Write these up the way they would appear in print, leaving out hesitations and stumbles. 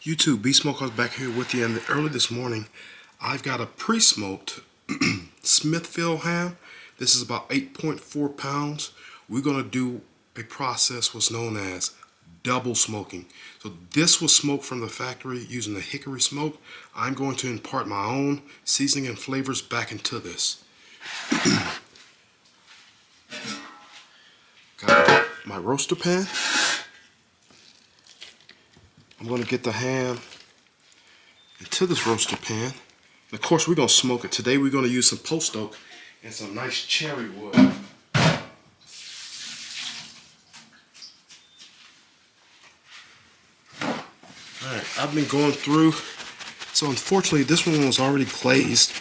YouTube, B Smokehouse back here with you. And early this morning, I've got a pre-smoked Smithfield ham. This is about 8.4 pounds. We're going to do a process what's known as double smoking. So this was smoked from the factory using the hickory smoke. I'm going to impart my own seasoning and flavors back into this. Got my roaster pan. I'm going to get the ham into this roaster pan. And of course, we're going to smoke it. Today, we're going to use some post oak and some nice cherry wood. Alright, I've been going through. So unfortunately, this one was already glazed.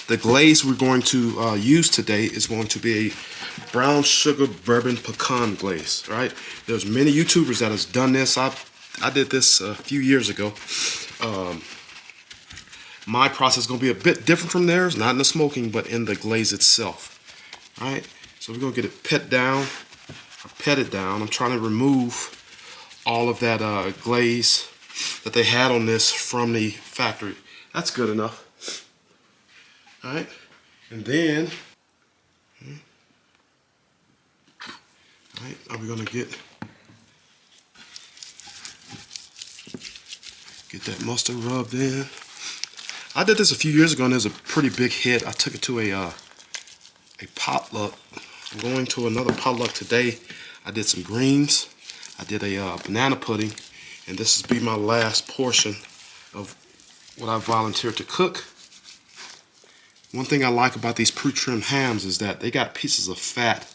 The glaze we're going to use today is going to be a brown sugar bourbon pecan glaze. Right? There's many YouTubers that has done this. I did this a few years ago. My process is going to be a bit different from theirs, not in the smoking, but in the glaze itself. All right, so we're going to get it petted down. I'm trying to remove all of that glaze that they had on this from the factory. That's good enough. All right, and then, all right, now we're going to get that mustard rubbed in. I did this a few years ago and it was a pretty big hit. I took it to a potluck. I'm going to another potluck today. I did some greens. I did a banana pudding, and this will be my last portion of what I volunteered to cook. One thing I like about these pre-trimmed hams is that they got pieces of fat,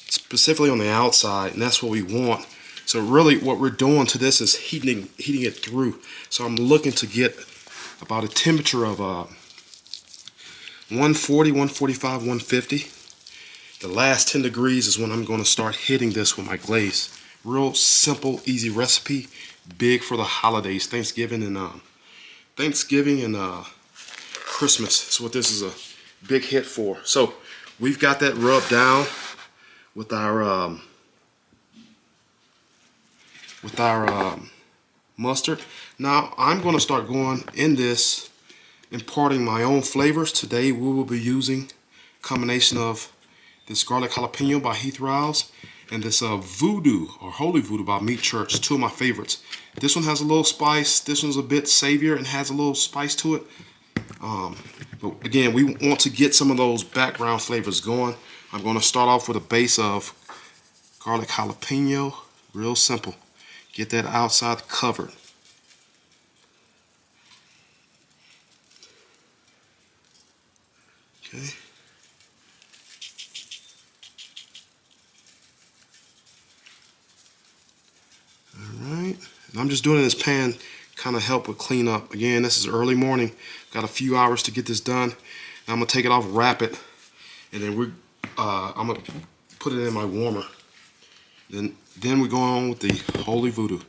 specifically on the outside, and that's what we want. So really what we're doing to this is heating it through. So I'm looking to get about a temperature of 140, 145, 150. The last 10 degrees is when I'm going to start hitting this with my glaze. Real simple, easy recipe, big for the holidays, Thanksgiving and Christmas. That's what this is a big hit for. So we've got that rubbed down with our mustard. Now I'm going to start going in this, imparting my own flavors. Today we will be using a combination of this garlic jalapeno by Heath Rouse and this voodoo or holy voodoo by Meat Church, two of my favorites. This one has a little spice. This one's a bit savior and has a little spice to it. But again, we want to get some of those background flavors going. I'm going to start off with a base of garlic jalapeno, real simple. Get that outside covered. Okay. Alright. And I'm just doing it in this pan, kind of help with cleanup. Again, this is early morning. Got a few hours to get this done. Now I'm going to take it off, wrap it, and then I'm going to put it in my warmer. Then we go on with the holy voodoo.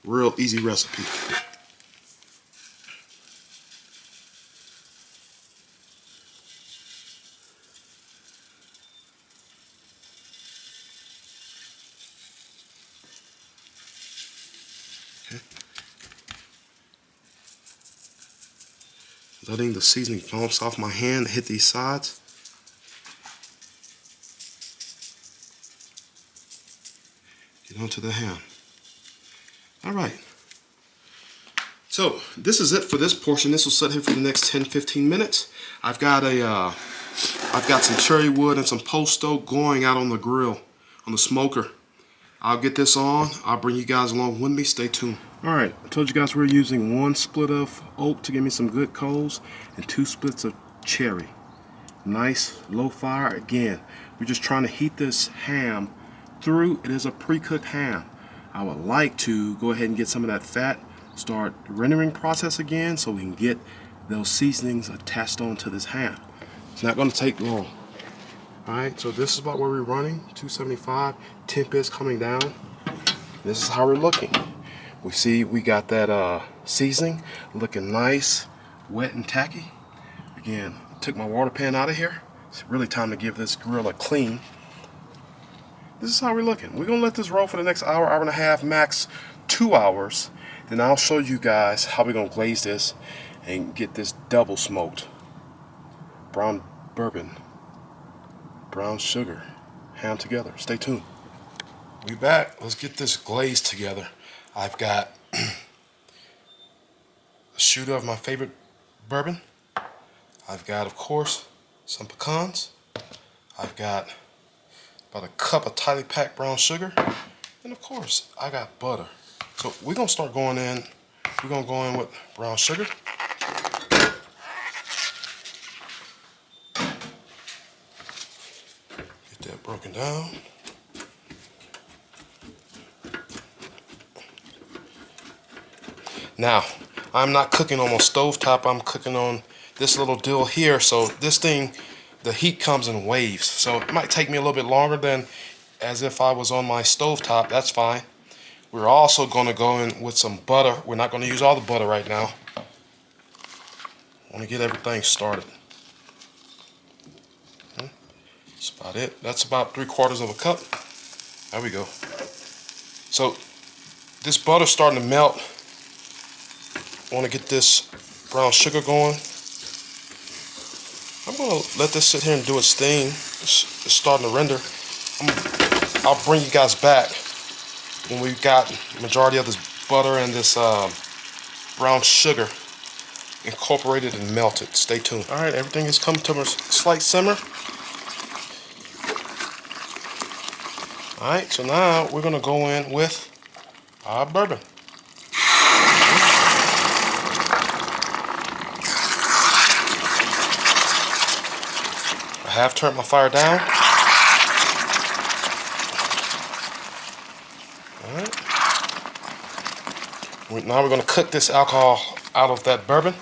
Real easy recipe. Okay. Letting the seasoning bounce off my hand, hit these sides. Get onto the ham. All right. So this is it for this portion. This will sit here for the next 10-15 minutes. I've got some cherry wood and some post oak going out on the grill, on the smoker. I'll get this on. I'll bring you guys along with me. Stay tuned. All right. I told you guys we're using 1 split of oak to give me some good coals and 2 splits of cherry. Nice low fire. Again, we're just trying to heat this ham through. It is a pre-cooked ham. I would like to go ahead and get some of that fat, start the rendering process again so we can get those seasonings attached onto this ham. It's not going to take long. Alright, so this is about where we're running, 275, temp is coming down. This is how we're looking. We see we got that seasoning looking nice, wet and tacky. Again, took my water pan out of here. It's really time to give this grill a clean. This is how we're looking. We're going to let this roll for the next hour, hour and a half, max 2 hours. Then I'll show you guys how we're gonna glaze this and get this double smoked brown bourbon, brown sugar ham together. Stay tuned. We back. Let's get this glaze together. I've got a shooter of my favorite bourbon. I've got, of course, some pecans. I've got about a cup of tightly packed brown sugar. And of course, I got butter. So we're gonna start going in. We're gonna go in with brown sugar. Get that broken down. Now, I'm not cooking on my stovetop. I'm cooking on this little deal here. So this thing, the heat comes in waves. So it might take me a little bit longer than as if I was on my stovetop. That's fine. We're also going to go in with some butter. We're not going to use all the butter right now. I want to get everything started. That's about it. That's about 3/4 of a cup. There we go. So this butter's starting to melt. I want to get this brown sugar going. I'm going to let this sit here and do its thing. It's starting to render. I'll bring you guys back when we've got the majority of this butter and this brown sugar incorporated and melted. Stay tuned. All right, everything has come to a slight simmer. All right, so now we're going to go in with our bourbon. I have turned my fire down. Alright. Now we're going to cook this alcohol out of that bourbon.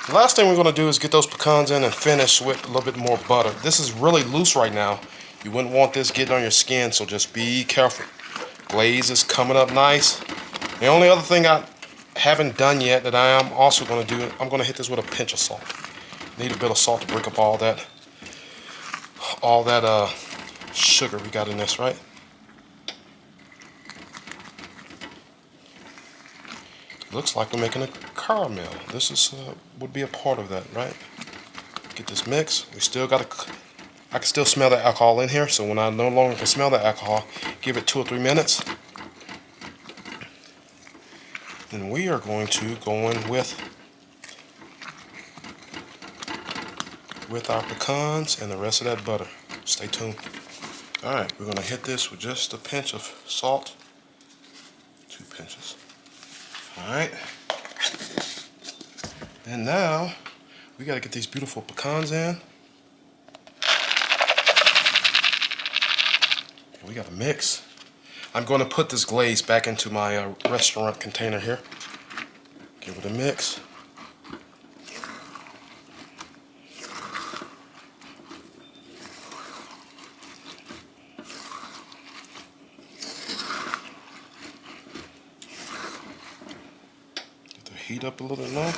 The last thing we're going to do is get those pecans in and finish with a little bit more butter. This is really loose right now. You wouldn't want this getting on your skin, so just be careful. Glaze is coming up nice. The only other thing I haven't done yet that I am also going to do, I'm going to hit this with a pinch of salt. Need a bit of salt to break up all that sugar we got in this, right? Looks like we're making a caramel. This is would be a part of that, right? Get this mix. We still got to. I can still smell the alcohol in here, so when I no longer can smell the alcohol, give it 2 or 3 minutes. Then we are going to go in with our pecans and the rest of that butter. Stay tuned. All right, we're going to hit this with just a pinch of salt. 2 pinches. All right. And now we got to get these beautiful pecans in. We got to mix. I'm going to put this glaze back into my restaurant container here. Give it a mix. Heat up a little bit more.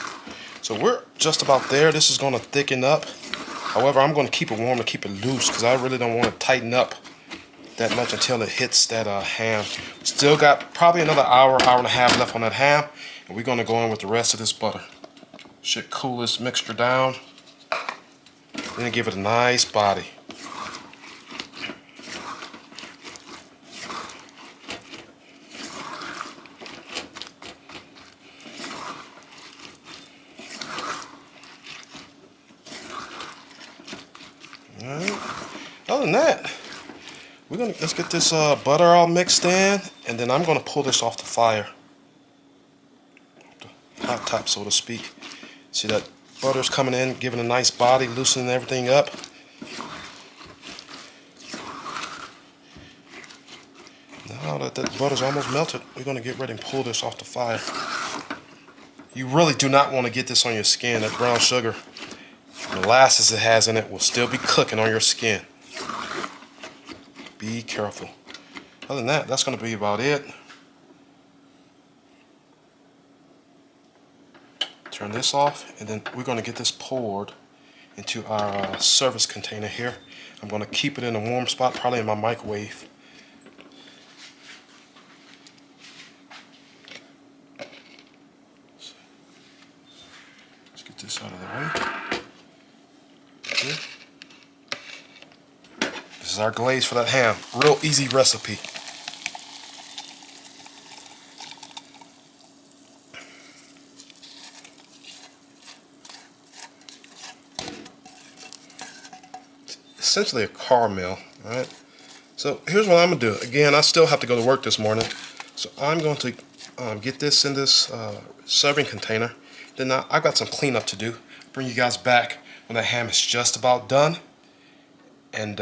So we're just about there. This is going to thicken up. However, I'm going to keep it warm to keep it loose because I really don't want to tighten up that much until it hits that ham. Still got probably another hour and a half left on that ham, and we're going to go in with the rest of this butter. Should cool this mixture down, then give it a nice body. Alright. Other than that, let's get this butter all mixed in, and then I'm gonna pull this off the fire, the hot top, so to speak. See that butter's coming in, giving a nice body, loosening everything up. Now that that butter's almost melted, we're gonna get ready and pull this off the fire. You really do not want to get this on your skin. That brown sugar, the molasses it has in it will still be cooking on your skin. Be careful. Other than that, that's going to be about it. Turn this off, and then we're going to get this poured into our service container here. I'm going to keep it in a warm spot, probably in my microwave. this out of the way. Okay. This is our glaze for that ham. Real easy recipe. It's essentially a caramel, right? So here's what I'm gonna do. Again, I still have to go to work this morning, so I'm going to get this in this serving container. Then I've got some cleanup to do. Bring you guys back when the ham is just about done. And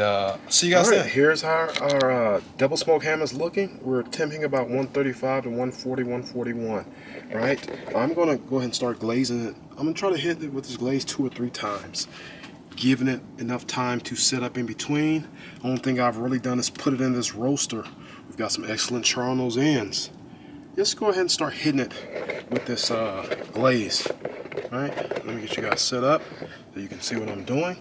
see you guys then. Here's how our double smoked ham is looking. We're temping about 135 to 140, 141. Right? I'm gonna go ahead and start glazing it. I'm gonna try to hit it with this glaze 2 or 3 times, giving it enough time to sit up in between. The only thing I've really done is put it in this roaster. We've got some excellent char on those ends. Just go ahead and start hitting it with this glaze. All right, let me get you guys set up so you can see what I'm doing.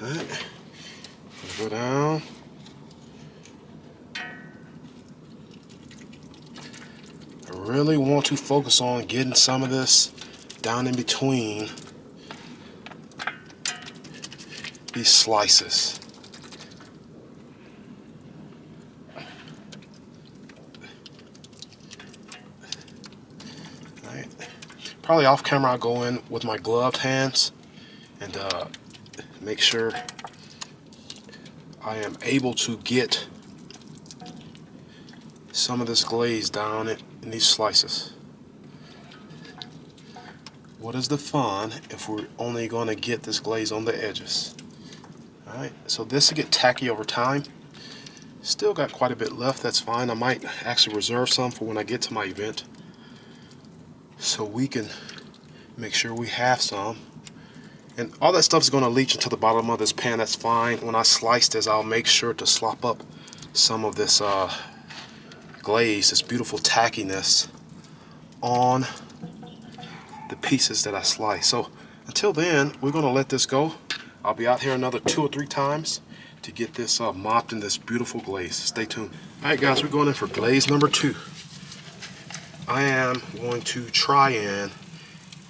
All right, go down. I really want to focus on getting some of this down in between these slices. Right. Probably off camera I'll go in with my gloved hands and make sure I am able to get some of this glaze down in these slices. What is the fun if we're only going to get this glaze on the edges? Alright, so this will get tacky over time. Still got quite a bit left, that's fine. I might actually reserve some for when I get to my event, so we can make sure we have some. And all that stuff is going to leach into the bottom of this pan, that's fine. When I slice this, I'll make sure to slop up some of this glaze, this beautiful tackiness, on the pieces that I slice. So until then, we're going to let this go. I'll be out here another 2 or 3 times to get this mopped in this beautiful glaze. Stay tuned. Alright guys, we're going in for glaze number 2. I am going to try and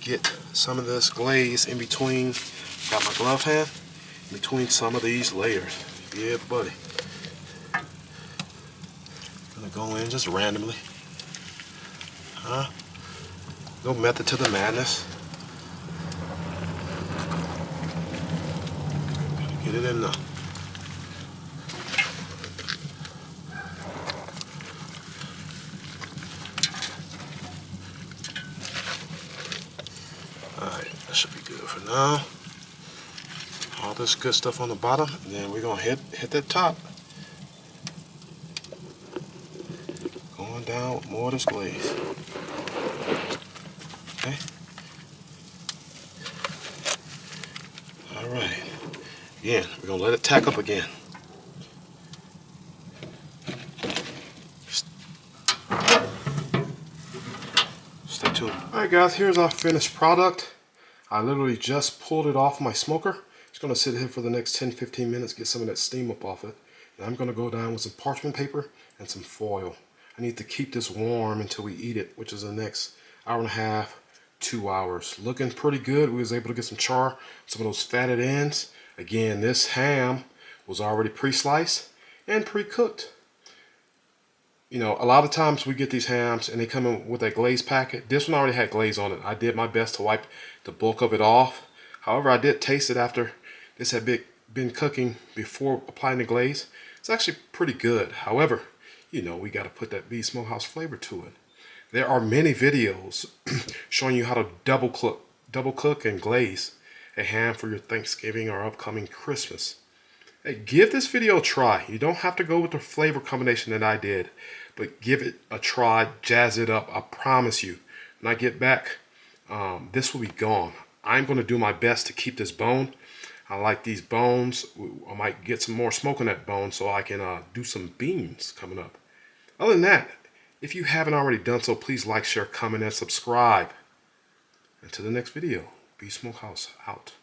get some of this glaze in between, got my glove hand, in between some of these layers. Yeah buddy. Gonna go in just randomly. No method to the madness. Get it in there. Alright, that should be good for now. All this good stuff on the bottom, and then we're gonna hit that top. Going down with more of this glaze. Okay. Alright. Again, we're going to let it tack up again. Stay tuned. Alright guys, here's our finished product. I literally just pulled it off my smoker. It's going to sit here for the next 10-15 minutes, get some of that steam up off it. And I'm going to go down with some parchment paper and some foil. I need to keep this warm until we eat it, which is the next hour and a half, 2 hours. Looking pretty good. We was able to get some char, some of those fatted ends. Again, this ham was already pre-sliced and pre-cooked. You know, a lot of times we get these hams and they come in with a glaze packet. This one already had glaze on it. I did my best to wipe the bulk of it off. However, I did taste it after this had been cooking before applying the glaze. It's actually pretty good. However, you know, we got to put that beef smokehouse flavor to it. There are many videos showing you how to double cook and glaze a ham for your Thanksgiving or upcoming Christmas. Hey, give this video a try. You don't have to go with the flavor combination that I did, but give it a try, jazz it up. I promise you, when I get back, this will be gone. I'm going to do my best to keep this bone. I like these bones. I might get some more smoke on that bone so I can do some beans coming up. Other than that, if you haven't already done so, please like, share, comment, and subscribe. Until the next video, Beef Smokehouse out.